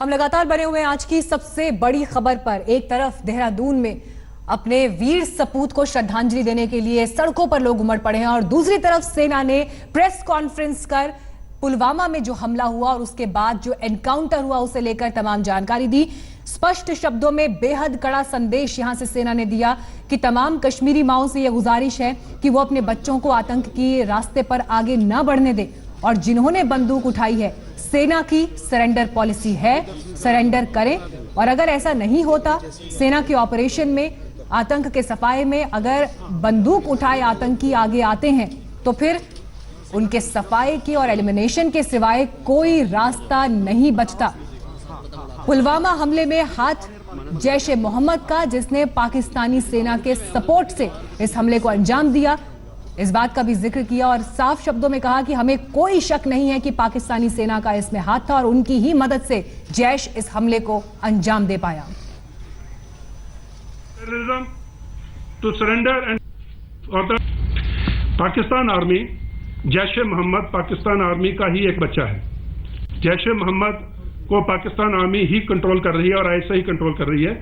हम लगातार बने हुए हैं आज की सबसे बड़ी खबर पर। एक तरफ देहरादून में अपने वीर सपूत को श्रद्धांजलि देने के लिए सड़कों पर लोग उमड़ पड़े हैं और दूसरी तरफ सेना ने प्रेस कॉन्फ्रेंस कर पुलवामा में जो हमला हुआ और उसके बाद जो एनकाउंटर हुआ उसे लेकर तमाम जानकारी दी। स्पष्ट शब्दों में बेहद कड़ा संदेश यहां से सेना ने दिया कि तमाम कश्मीरी माओं से यह गुजारिश है कि वो अपने बच्चों को आतंक की रास्ते पर आगे न बढ़ने दे और जिन्होंने बंदूक उठाई है सेना की सरेंडर पॉलिसी है, सरेंडर करें। और अगर ऐसा नहीं होता, सेना के ऑपरेशन में आतंक के सफाए में अगर बंदूक उठाए आतंकी आगे आते हैं तो फिर उनके सफाए की और एलिमिनेशन के सिवाय कोई रास्ता नहीं बचता। पुलवामा हमले में हाथ जैश ए मोहम्मद का, जिसने पाकिस्तानी सेना के सपोर्ट से इस हमले को अंजाम दिया, इस बात का भी जिक्र किया और साफ शब्दों में कहा कि हमें कोई शक नहीं है कि पाकिस्तानी सेना का इसमें हाथ था और उनकी ही मदद से जैश इस हमले को अंजाम दे पाया। To surrender and Pakistan army, Jaish e Mohammed Pakistan army का ही एक बच्चा है। जैश ए मोहम्मद को पाकिस्तान आर्मी ही कंट्रोल कर रही है और ऐसा ही कंट्रोल कर रही है।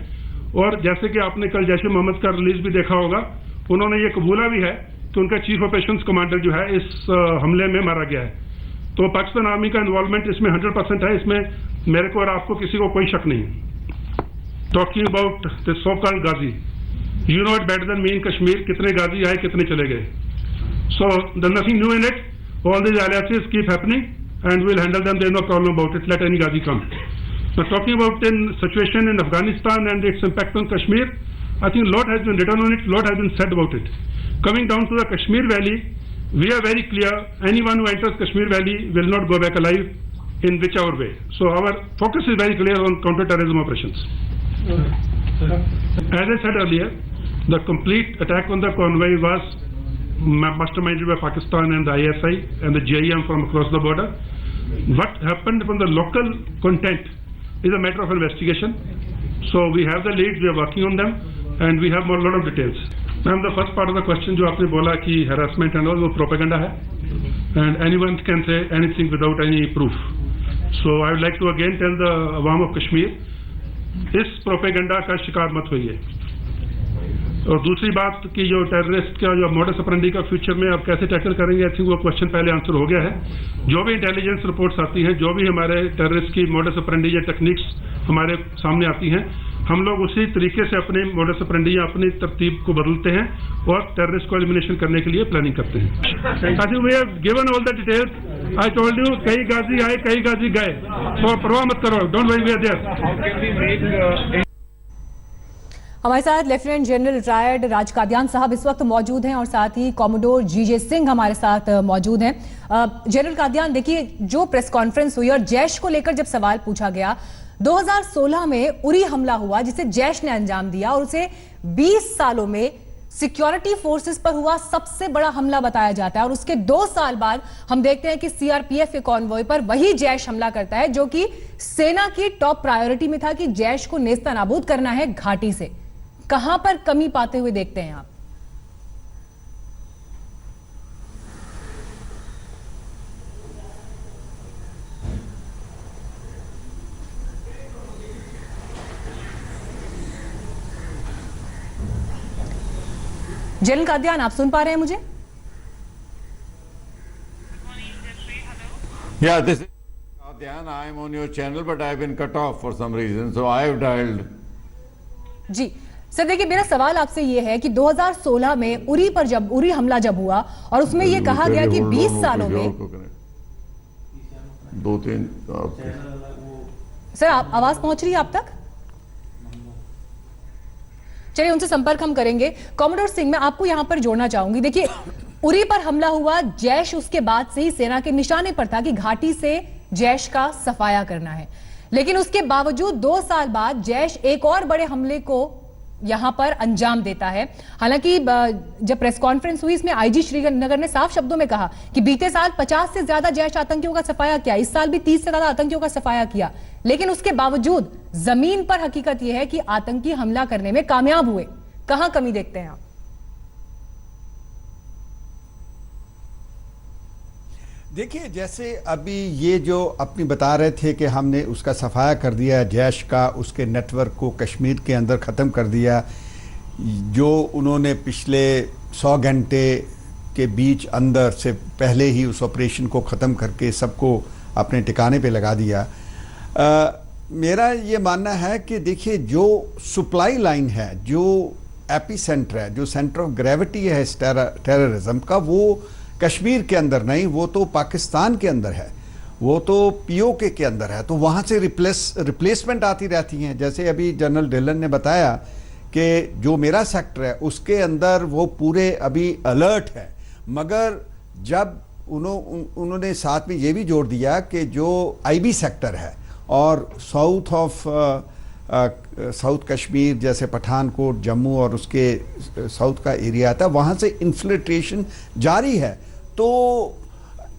और जैसे कि आपने कल जैश ए मोहम्मद का रिलीज भी देखा होगा, उन्होंने ये कबूला भी है कि उनका चीफ ऑपरेशंस कमांडर जो है इस हमले में मारा गया है। तो पाकिस्तान आर्मी का इन्वॉल्वमेंट इसमें 100% है, इसमें मेरे को और आपको किसी को कोई शक नहीं। Talking about the so called गाजी, you know it better than me in Kashmir, कितने गाजी आए कितने चले गए। So there nothing new in it, all these alliances keep happening and we'll handle them. There's no problem about it. Let any Ghazi come. Now, talking about the situation in Afghanistan and its impact on Kashmir, I think a lot has been written on it, a lot has been said about it. Coming down to the Kashmir Valley, we are very clear, anyone who enters Kashmir Valley will not go back alive in whichever way. So our focus is very clear on counter-terrorism operations. As I said earlier, the complete attack on the convoy was masterminded by Pakistan and the ISI and the JEM from across the border. What happened from the local content is a matter of investigation. So we have the leads, we are working on them and we have a lot of details. Ma'am, the first part of the question जो आपने बोला कि harassment and all, वो propaganda है and anyone can say anything without any proof. So I would like to again tell the Awam of Kashmir, इस propaganda का शिकार मत होइए। और दूसरी बात कि जो टेररिस्ट का जो मॉडस ऑपरेंडी का फ्यूचर में अब कैसे टैकल करेंगे, आई थिंक वो क्वेश्चन पहले आंसर हो गया है। जो भी इंटेलिजेंस रिपोर्ट्स आती हैं, जो भी हमारे टेररिस्ट की मॉडस ऑपरेंडी या टेक्निक्स हमारे सामने आती हैं, हम लोग उसी तरीके से अपने मॉडस ऑपरेंडी या अपनी तरतीब को बदलते हैं और टेररिस्ट को एलिमिनेशन करने के लिए प्लानिंग करते हैं। I think we have given all the details. I told you, कई गाजी आए कई गाजी गए, तो परवाह मत करो, don't worry, we are there. हमारे साथ lieutenant general retired Raj Kadian साहब इस वक्त मौजूद हैं और साथ ही कॉमोडोर जीजे सिंह हमारे साथ मौजूद हैं। जनरल कादियान, देखिए, जो प्रेस कॉन्फ्रेंस हुई और जैश को लेकर जब सवाल पूछा गया, 2016 में उरी हमला हुआ जिसे जैश ने अंजाम दिया और उसे 20 सालों में सिक्योरिटी फोर्सेस पर हुआ सबसे बड़ा हमला बताया जाता है और उसके 2 साल बाद हम देखते हैं कि सीआरपीएफ के कॉन्वॉय पर वही जैश हमला करता है, जो कि सेना की टॉप प्रायोरिटी में था कि जैश को नेस्तनाबूद करना है घाटी से। कहां पर कमी पाते हुए देखते हैं आप? जनरल कादियान, आप सुन पा रहे हैं मुझे? Yeah, this is Kaadian. I am on your channel, but I have been cut off for some reason, so I have dialed. जी सर, देखिए, मेरा सवाल आपसे ये है कि 2016 में उरी पर जब उरी हमला जब हुआ और उसमें ये कहा गया कि 20 सालों में 2-3 सर, आप आवाज पहुंच रही है आप तक? चलिए, उनसे संपर्क हम करेंगे। कॉमोडोर सिंह, मैं आपको यहां पर जोड़ना चाहूंगी। देखिए, उरी पर हमला हुआ, जैश उसके बाद से ही सेना के निशाने पर था कि घाटी से जैश का सफाया करना है, लेकिन उसके बावजूद 2 साल बाद जैश एक और बड़े हमले को यहां पर अंजाम देता है। हालांकि जब प्रेस कॉन्फ्रेंस हुई, इसमें आईजी श्रीनगर ने साफ शब्दों में कहा कि बीते साल 50 से ज्यादा जैश आतंकियों का सफाया किया, इस साल भी 30 से ज्यादा आतंकियों का सफाया किया, लेकिन उसके बावजूद जमीन पर हकीकत यह है कि आतंकी हमला करने में कामयाब हुए। कहां कमी देखते हैं आप? देखिए, जैसे अभी ये जो अपनी बता रहे थे कि हमने उसका सफाया कर दिया, जैश का उसके नेटवर्क को कश्मीर के अंदर ख़त्म कर दिया, जो उन्होंने पिछले 100 घंटे के बीच अंदर से पहले ही उस ऑपरेशन को ख़त्म करके सबको अपने ठिकाने पे लगा दिया। मेरा ये मानना है कि देखिए, जो सप्लाई लाइन है, जो एपी सेंटर है, जो सेंटर ऑफ ग्रेविटी है इस टेररिज्म का, वो कश्मीर के अंदर नहीं, वो तो पाकिस्तान के अंदर है, वो तो पीओके के अंदर है। तो वहाँ से रिप्लेसमेंट आती रहती हैं। जैसे अभी जनरल डिलन ने बताया कि जो मेरा सेक्टर है उसके अंदर वो पूरे अभी अलर्ट है, मगर जब उन्होंने साथ में ये भी जोड़ दिया कि जो आईबी सेक्टर है और साउथ कश्मीर जैसे पठानकोट, जम्मू और उसके साउथ का एरिया आता है, वहाँ से इन्फिल्ट्रेशन जारी है। तो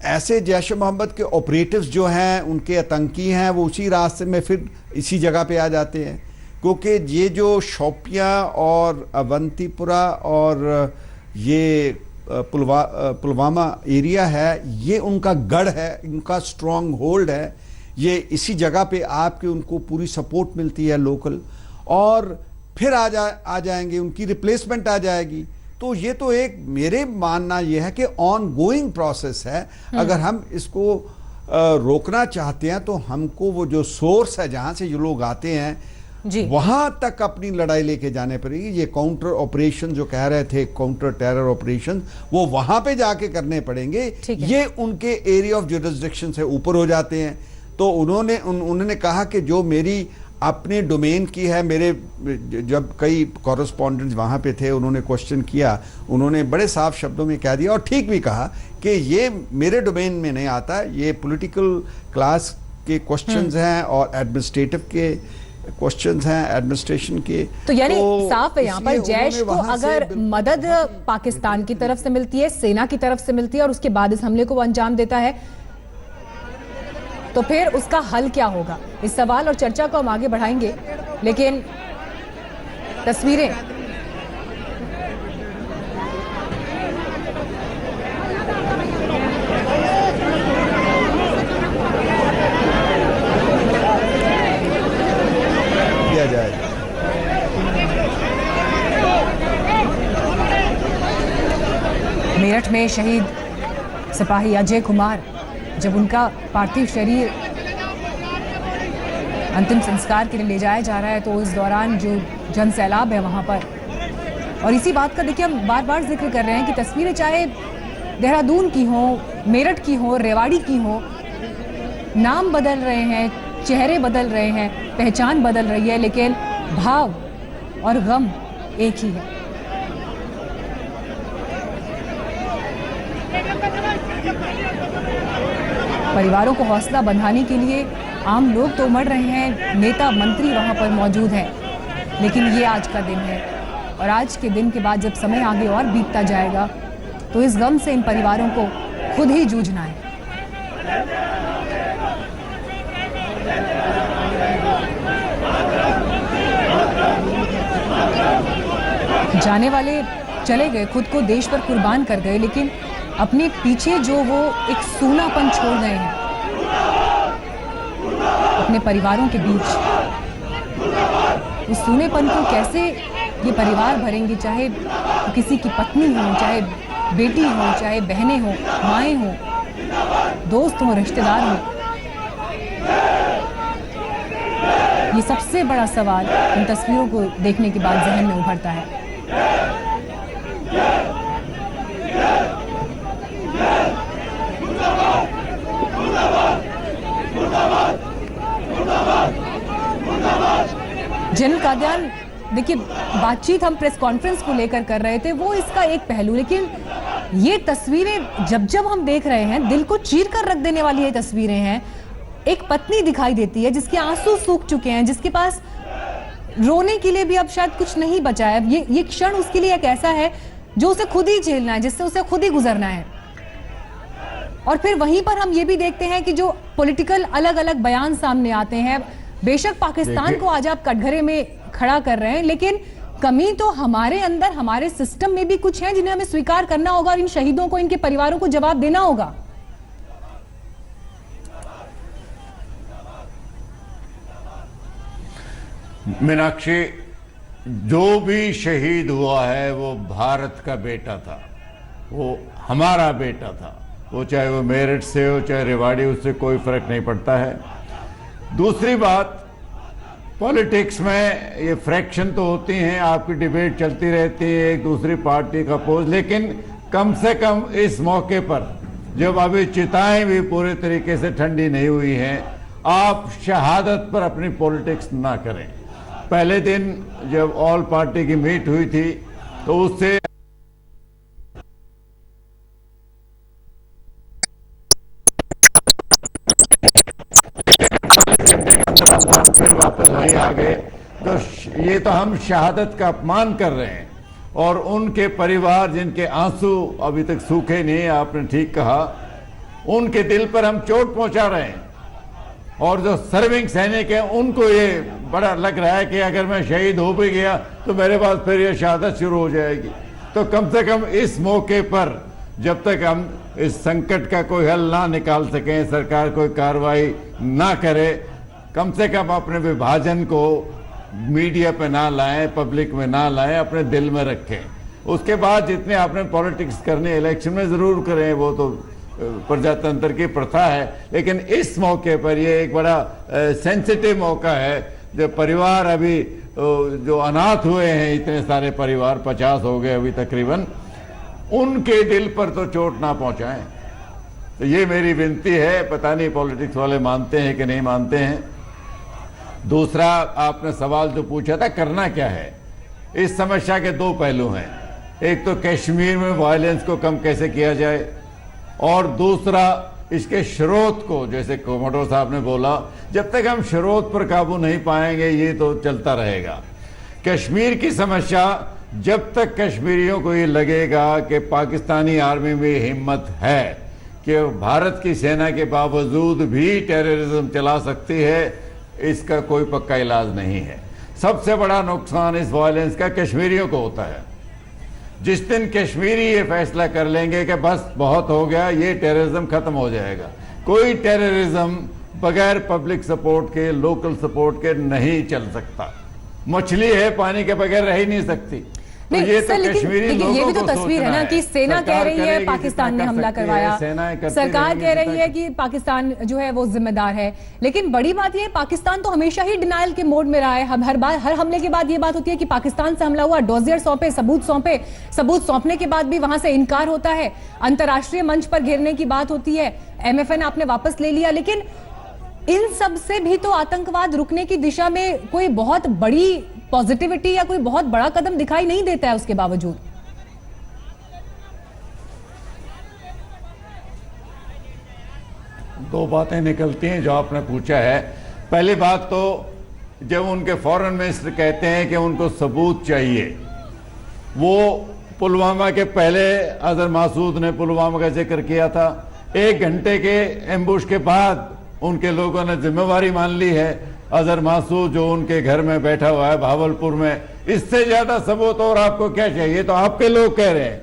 ऐसे जैश मोहम्मद के ऑपरेटिव्स जो हैं, उनके आतंकी हैं, वो उसी रास्ते में फिर इसी जगह पे आ जाते हैं, क्योंकि ये जो शोपियां और अवंतीपुरा और ये पुलवामा एरिया है, ये उनका गढ़ है, इनका स्ट्रॉन्ग होल्ड है। ये इसी जगह पे आपके उनको पूरी सपोर्ट मिलती है लोकल, और फिर आ जाएंगे, उनकी रिप्लेसमेंट आ जाएगी। तो ये तो एक मेरे मानना ये है कि ऑन गोइंग प्रोसेस है। अगर हम इसको रोकना चाहते हैं तो हमको वो जो सोर्स है जहाँ से ये लोग आते हैं वहां तक अपनी लड़ाई लेके जाने पड़ेगी। ये काउंटर ऑपरेशन जो कह रहे थे, काउंटर टेरर ऑपरेशन, वो वहां पे जाके करने पड़ेंगे। ये उनके एरिया ऑफ जुरिसडिक्शन से ऊपर हो जाते हैं। तो उन्होंने कहा कि जो मेरी अपने डोमेन की है, मेरे जब कई कॉरेस्पॉन्डेंट्स वहाँ पे थे, उन्होंने क्वेश्चन किया, उन्होंने बड़े साफ शब्दों में कह दिया और ठीक भी कहा कि ये मेरे डोमेन में नहीं आता, ये पॉलिटिकल क्लास के क्वेश्चंस हैं और एडमिनिस्ट्रेटिव के क्वेश्चंस हैं, एडमिनिस्ट्रेशन के। तो यानी साफ है यहाँ पर जैश को अगर मदद पाकिस्तान की तरफ से मिलती है, सेना की तरफ से मिलती है और उसके बाद इस हमले को अंजाम देता है, तो फिर उसका हल क्या होगा? इस सवाल और चर्चा को हम आगे बढ़ाएंगे, लेकिन तस्वीरें किया जाए। मेरठ में शहीद सिपाही अजय कुमार, जब उनका पार्थिव शरीर अंतिम संस्कार के लिए ले जाया जा रहा है, तो इस दौरान जो जन सैलाब है वहां पर, और इसी बात का देखिए हम बार बार जिक्र कर रहे हैं कि तस्वीरें चाहे देहरादून की हो, मेरठ की हो, रेवाड़ी की हो, नाम बदल रहे हैं, चेहरे बदल रहे हैं, पहचान बदल रही है, लेकिन भाव और गम एक ही है। परिवारों को हौसला बंधाने के लिए आम लोग तो उमड़ रहे हैं, नेता मंत्री वहां पर मौजूद हैं, लेकिन ये आज का दिन है और आज के दिन के बाद जब समय आगे और बीतता जाएगा तो इस गम से इन परिवारों को खुद ही जूझना है। जाने वाले चले गए, खुद को देश पर कुर्बान कर गए, लेकिन अपने पीछे जो वो एक सूनापन छोड़ गए हैं अपने परिवारों के बीच, उस सूनेपन को कैसे ये परिवार भरेंगे? चाहे किसी की पत्नी हो, चाहे बेटी हो, चाहे बहनें हो, माएँ हो, दोस्त हो, रिश्तेदार हो, ये सबसे बड़ा सवाल इन तस्वीरों को देखने के बाद जहन में उभरता है। जनरल कादियान, देखिए बातचीत हम प्रेस कॉन्फ्रेंस को लेकर कर रहे थे, वो इसका एक पहलू, लेकिन ये तस्वीरें जब हम देख रहे हैं, दिल को चीर कर रख देने वाली ये तस्वीरें हैं। एक पत्नी दिखाई देती है जिसके आंसू सूख चुके हैं, जिसके पास रोने के लिए भी अब शायद कुछ नहीं बचा है। ये क्षण उसके लिए एक ऐसा है जो उसे खुद ही झेलना है, जिससे उसे खुद ही गुजरना है। और फिर वहीं पर हम ये भी देखते हैं कि जो पॉलिटिकल अलग अलग बयान सामने आते हैं, बेशक पाकिस्तान को आज आप कटघरे में खड़ा कर रहे हैं, लेकिन कमी तो हमारे अंदर, हमारे सिस्टम में भी कुछ है जिन्हें हमें स्वीकार करना होगा और इन शहीदों को, इनके परिवारों को जवाब देना होगा। मीनाक्षी, जो भी शहीद हुआ है वो भारत का बेटा था, वो हमारा बेटा था, वो चाहे वो मेरठ से हो चाहे रेवाड़ी, उससे कोई फर्क नहीं पड़ता है। दूसरी बात, पॉलिटिक्स में ये फ्रैक्शन तो होती हैं, आपकी डिबेट चलती रहती है एक दूसरी पार्टी का अपोज, लेकिन कम से कम इस मौके पर जब अभी चिताएं भी पूरे तरीके से ठंडी नहीं हुई हैं, आप शहादत पर अपनी पॉलिटिक्स ना करें। पहले दिन जब ऑल पार्टी की मीट हुई थी तो उससे फिर वापस वही आ गए, तो ये तो हम शहादत का अपमान कर रहे हैं। और उनके परिवार जिनके आंसू अभी तक सूखे नहीं, आपने ठीक कहा, उनके दिल पर हम चोट पहुंचा रहे हैं। और जो सर्विंग सैनिक हैं उनको ये बड़ा लग रहा है कि अगर मैं शहीद हो भी गया तो मेरे पास फिर ये शहादत शुरू हो जाएगी। तो कम से कम इस मौके पर जब तक हम इस संकट का कोई हल ना निकाल सकें, सरकार कोई कार्रवाई ना करे, कम से कम अपने विभाजन को मीडिया पे ना लाएं, पब्लिक में ना लाएं, अपने दिल में रखें। उसके बाद जितने आपने पॉलिटिक्स करने इलेक्शन में ज़रूर करें, वो तो प्रजातंत्र की प्रथा है, लेकिन इस मौके पर ये एक बड़ा सेंसिटिव मौका है। जो परिवार अभी जो अनाथ हुए हैं, इतने सारे परिवार 50 हो गए अभी तकरीबन, उनके दिल पर तो चोट ना पहुंचाएं। तो ये मेरी विनती है, पता नहीं पॉलिटिक्स वाले मानते हैं कि नहीं मानते हैं। दूसरा, आपने सवाल जो पूछा था करना क्या है, इस समस्या के दो पहलू हैं। एक तो कश्मीर में वायलेंस को कम कैसे किया जाए, और दूसरा इसके स्रोत को, जैसे कोमोडोर साहब ने बोला, जब तक हम स्रोत पर काबू नहीं पाएंगे ये तो चलता रहेगा। कश्मीर की समस्या, जब तक कश्मीरियों को ये लगेगा कि पाकिस्तानी आर्मी में हिम्मत है कि भारत की सेना के बावजूद भी टेररिज्म चला सकती है, इसका कोई पक्का इलाज नहीं है। सबसे बड़ा नुकसान इस वायलेंस का कश्मीरियों को होता है। जिस दिन कश्मीरी ये फैसला कर लेंगे कि बस बहुत हो गया, ये टेररिज्म खत्म हो जाएगा। कोई टेररिज्म बगैर पब्लिक सपोर्ट के, लोकल सपोर्ट के नहीं चल सकता। मछली है, पानी के बगैर रह ही नहीं सकती। तो ये तो कश्मीरी लोगों ये भी तो को तस्वीर है ना कि सेना कह रही है पाकिस्तान ने हमला करवाया, सरकार कह रही है कि पाकिस्तान जो है वो जिम्मेदार है। लेकिन बड़ी बात ये है, पाकिस्तान तो हमेशा ही डिनायल के मोड में रहा है। हर हमले के बाद ये बात होती है कि पाकिस्तान से हमला हुआ, डोजियर सौंपे, सबूत सौंपने के बाद भी वहां से इनकार होता है। अंतर्राष्ट्रीय मंच पर घेरने की बात होती है, MFN आपने वापस ले लिया। लेकिन इन सब से भी तो आतंकवाद रुकने की दिशा में कोई बहुत बड़ी पॉजिटिविटी या कोई बहुत बड़ा कदम दिखाई नहीं देता है उसके बावजूद। दो बातें निकलती हैं जो आपने पूछा है। पहली बात तो जब उनके फॉरेन मिनिस्टर कहते हैं कि उनको सबूत चाहिए, वो पुलवामा के पहले अजहर मासूद ने पुलवामा का जिक्र किया था। 1 घंटे के एम्बुश के बाद उनके लोगों ने जिम्मेवारी मान ली है। अजहर मासूद जो उनके घर में बैठा हुआ है भावलपुर में, इससे ज्यादा सबूत और आपको क्या चाहिए? तो आपके लोग कह रहे हैं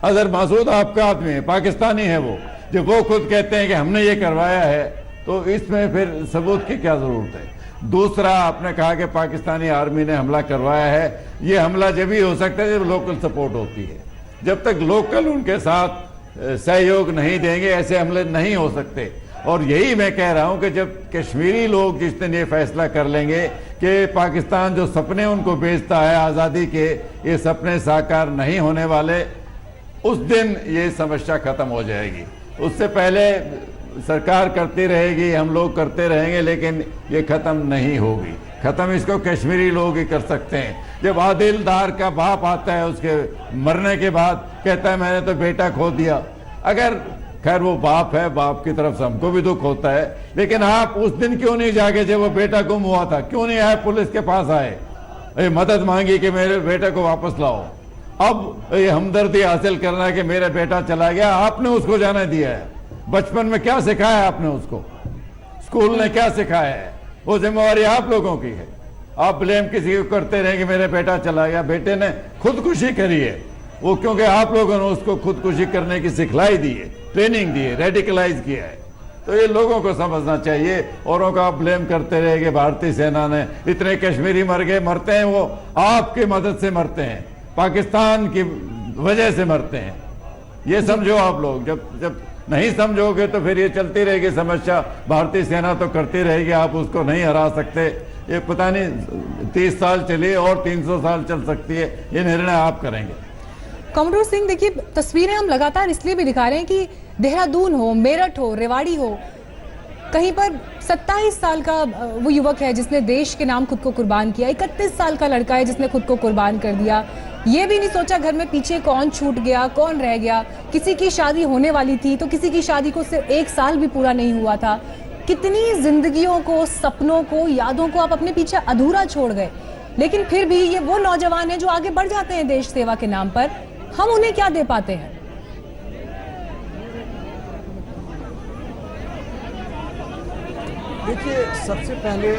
अजहर मासूद आपका आदमी है, पाकिस्तानी है वो, जब वो खुद कहते हैं कि हमने ये करवाया है, तो इसमें फिर सबूत की क्या जरूरत है? दूसरा, आपने कहा कि पाकिस्तानी आर्मी ने हमला करवाया है। ये हमला जब ही हो सकता है जब लोकल सपोर्ट होती है। जब तक लोकल उनके साथ सहयोग नहीं देंगे, ऐसे हमले नहीं हो सकते। और यही मैं कह रहा हूं कि जब कश्मीरी लोग जिस दिन ये फैसला कर लेंगे कि पाकिस्तान जो सपने उनको बेचता है आज़ादी के, ये सपने साकार नहीं होने वाले, उस दिन ये समस्या खत्म हो जाएगी। उससे पहले सरकार करती रहेगी, हम लोग करते रहेंगे, लेकिन ये खत्म नहीं होगी। खत्म इसको कश्मीरी लोग ही कर सकते हैं। जब आदिल दार का बाप आता है, उसके मरने के बाद कहता है मैंने तो बेटा खो दिया। अगर खैर वो बाप है, बाप की तरफ से हमको भी दुख होता है, लेकिन आप उस दिन क्यों नहीं जाके जब वो बेटा गुम हुआ था, क्यों नहीं आए, पुलिस के पास आए, मदद मांगी कि मेरे बेटे को वापस लाओ? अब ये हमदर्दी हासिल करना कि मेरा बेटा चला गया, आपने उसको जाने दिया है। बचपन में क्या सिखाया आपने उसको? स्कूल ने क्या सिखाया है? वो जिम्मेवारी आप लोगों की है। आप ब्लेम किसी को करते रहे कि मेरा बेटा चला गया। बेटे ने खुदकुशी करी है वो, क्योंकि आप लोगों ने उसको खुदकुशी करने की सिखलाई दी है, ट्रेनिंग दी है, रेडिकलाइज किया है। तो ये लोगों को समझना चाहिए। औरों का ब्लेम करते रहे कि भारतीय सेना ने इतने कश्मीरी मर गए, मरते हैं वो आपकी मदद से मरते हैं, पाकिस्तान की वजह से मरते हैं। ये समझो आप लोग। जब नहीं समझोगे तो फिर ये चलती रहेगी समस्या। भारतीय सेना तो करती रहेगी, आप उसको नहीं हरा सकते। ये पता नहीं 30 साल चली और 300 साल चल सकती है, ये निर्णय आप करेंगे। कॉमरेड सिंह, देखिए तस्वीरें हम लगातार इसलिए भी दिखा रहे हैं कि देहरादून हो, मेरठ हो, रेवाड़ी हो, कहीं पर 27 साल का वो युवक है जिसने देश के नाम खुद को कुर्बान किया, 31 साल का लड़का है जिसने खुद को कुर्बान कर दिया। ये भी नहीं सोचा घर में पीछे कौन छूट गया, कौन रह गया। किसी की शादी होने वाली थी तो किसी की शादी को सिर्फ 1 साल भी पूरा नहीं हुआ था। कितनी जिंदगियों को, सपनों को, यादों को आप अपने पीछे अधूरा छोड़ गए। लेकिन फिर भी ये वो नौजवान हैं जो आगे बढ़ जाते हैं देश सेवा के नाम पर। हम उन्हें क्या दे पाते हैं? देखिए, सबसे पहले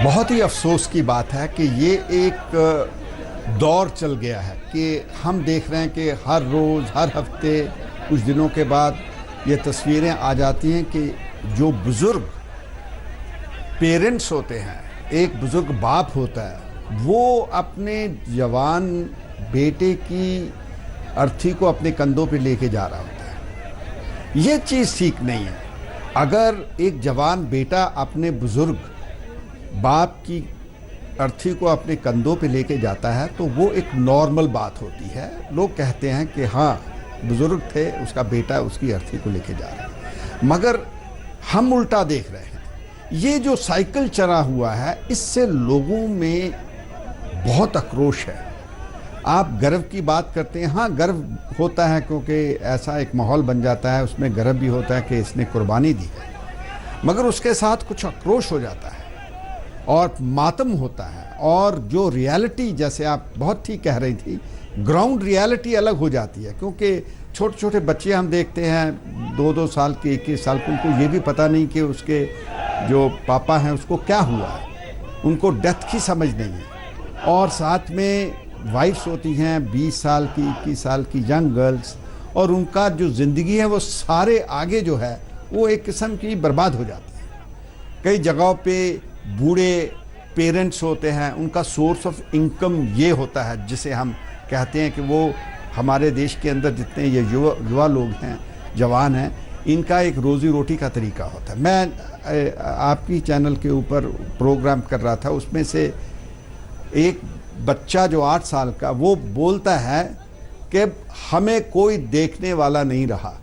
बहुत ही अफसोस की बात है कि ये एक दौर चल गया है कि हम देख रहे हैं कि हर रोज़, हर हफ्ते, कुछ दिनों के बाद ये तस्वीरें आ जाती हैं कि जो बुज़ुर्ग पेरेंट्स होते हैं, एक बुज़ुर्ग बाप होता है, वो अपने जवान बेटे की अर्थी को अपने कंधों पे लेके जा रहा होता है। ये चीज़ ठीक नहीं है। अगर एक जवान बेटा अपने बुज़ुर्ग बाप की अर्थी को अपने कंधों पे लेके जाता है तो वो एक नॉर्मल बात होती है। लोग कहते हैं कि हाँ, बुज़ुर्ग थे, उसका बेटा उसकी अर्थी को लेके जा रहा है। मगर हम उल्टा देख रहे हैं। ये जो साइकिल चला हुआ है, इससे लोगों में बहुत आक्रोश है। आप गर्व की बात करते हैं, हाँ गर्व होता है क्योंकि ऐसा एक माहौल बन जाता है, उसमें गर्व भी होता है कि इसने कुर्बानी दी है। मगर उसके साथ कुछ आक्रोश हो जाता है और मातम होता है। और जो रियलिटी, जैसे आप बहुत ठीक कह रही थी, ग्राउंड रियलिटी अलग हो जाती है। क्योंकि छोटे छोटे बच्चे हम देखते हैं 2-2 साल के, 21 साल के, उनको ये भी पता नहीं कि उसके जो पापा हैं उसको क्या हुआ है, उनको डेथ की समझ नहीं है। और साथ में वाइफ्स होती हैं 20 साल की, 21 साल की यंग गर्ल्स, और उनका जो ज़िंदगी है वो सारे आगे जो है वो एक किस्म की बर्बाद हो जाती है। कई जगहों पे बूढ़े पेरेंट्स होते हैं, उनका सोर्स ऑफ इनकम ये होता है, जिसे हम कहते हैं कि वो हमारे देश के अंदर जितने ये युवा लोग हैं, जवान हैं, इनका एक रोज़ी रोटी का तरीका होता है। मैं आपकी चैनल के ऊपर प्रोग्राम कर रहा था, उसमें से एक बच्चा जो 8 साल का, वो बोलता है कि हमें कोई देखने वाला नहीं रहा।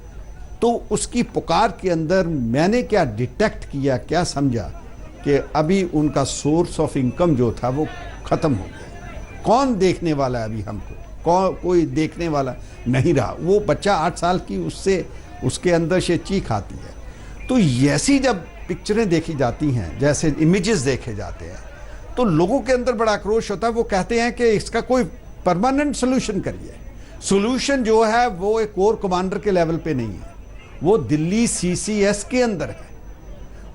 तो उसकी पुकार के अंदर मैंने क्या डिटेक्ट किया, क्या समझा कि अभी उनका सोर्स ऑफ इनकम जो था वो ख़त्म हो गया। कौन देखने वाला है अभी हमको? कोई देखने वाला नहीं रहा। वो बच्चा 8 साल की, उससे उसके अंदर से चीख आती है। तो ऐसी जब पिक्चरें देखी जाती हैं, जैसे इमेजेस देखे जाते हैं, तो लोगों के अंदर बड़ा आक्रोश होता है। वो कहते हैं कि इसका कोई परमानेंट सोल्यूशन करिए। सोल्यूशन जो है वो एक कोर कमांडर के लेवल पे नहीं है, वो दिल्ली CCS के अंदर है,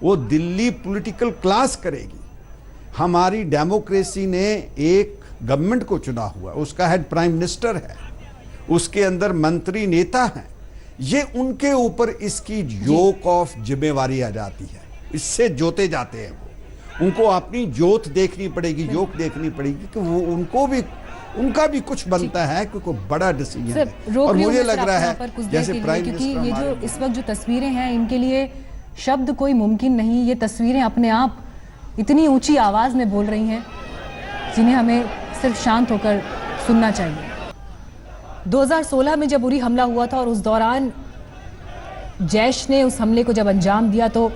वो दिल्ली पॉलिटिकल क्लास करेगी। हमारी डेमोक्रेसी ने एक गवर्नमेंट को चुना हुआ, उसका हेड प्राइम मिनिस्टर है, उसके अंदर मंत्री नेता हैं। ये उनके ऊपर इसकी जोक ऑफ जिम्मेवारी आ जाती है, इससे जोते जाते हैं वो। उनको अपनी जोत देखनी पड़ेगी, जोक देखनी पड़ेगी कि वो उनका भी कुछ बनता है, क्योंकि बड़ा डिसीजन है। और मुझे लग रहा है जैसे प्राइम क्योंकि मिनिस्टर, ये जो इस वक्त जो तस्वीरें हैं, इनके लिए शब्द कोई मुमकिन नहीं। ये तस्वीरें अपने आप इतनी ऊंची आवाज में बोल रही हैं जिन्हें हमें सिर्फ शांत होकर सुनना चाहिए। 2016 में जब उरी हमला हुआ था और उस दौरान जैश ने उस हमले को जब अंजाम दिया, तो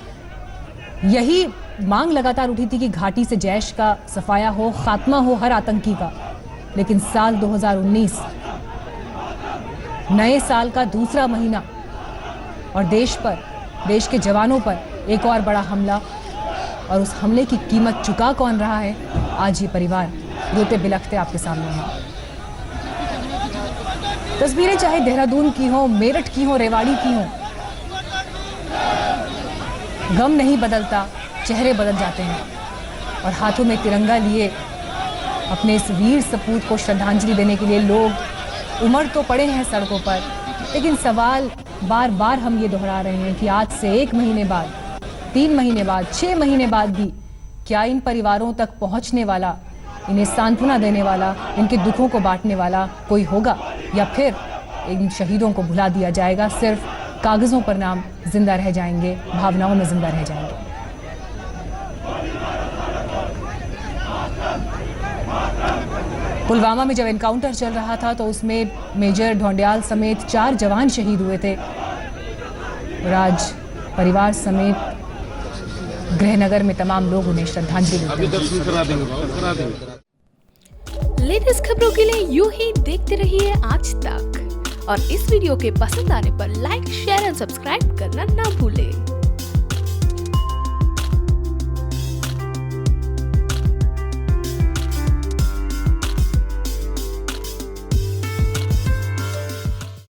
यही मांग लगातार उठी थी कि घाटी से जैश का सफाया हो, खात्मा हो हर आतंकी का। लेकिन साल 2019, नए साल का दूसरा महीना, और देश के जवानों पर एक और बड़ा हमला, और उस हमले की कीमत चुका कौन रहा है, आज ये परिवार रोते बिलखते आपके सामने है। तस्वीरें चाहे देहरादून की हो, मेरठ की हो, रेवाड़ी की हो, गम नहीं बदलता, चेहरे बदल जाते हैं। और हाथों में तिरंगा लिए अपने इस वीर सपूत को श्रद्धांजलि देने के लिए लोग उमड़ तो पड़े हैं सड़कों पर। लेकिन सवाल बार बार हम ये दोहरा रहे हैं कि आज से 1 महीने बाद, 3 महीने बाद, 6 महीने बाद भी क्या इन परिवारों तक पहुंचने वाला, इन्हें सांत्वना देने वाला, इनके दुखों को बांटने वाला कोई होगा, या फिर इन शहीदों को भुला दिया जाएगा, सिर्फ कागजों पर नाम जिंदा रह जाएंगे, भावनाओं में जिंदा रह जाएंगे। पुलवामा में जब एनकाउंटर चल रहा था तो उसमें मेजर ढोंडियाल समेत 4 जवान शहीद हुए थे और आज परिवार समेत गृहनगर में तमाम लोग उन्हें श्रद्धांजलि देते हैं। लेटेस्ट खबरों के लिए यूं ही देखते रहिए आज तक और इस वीडियो के पसंद आने पर लाइक, शेयर और सब्सक्राइब करना ना भूलें।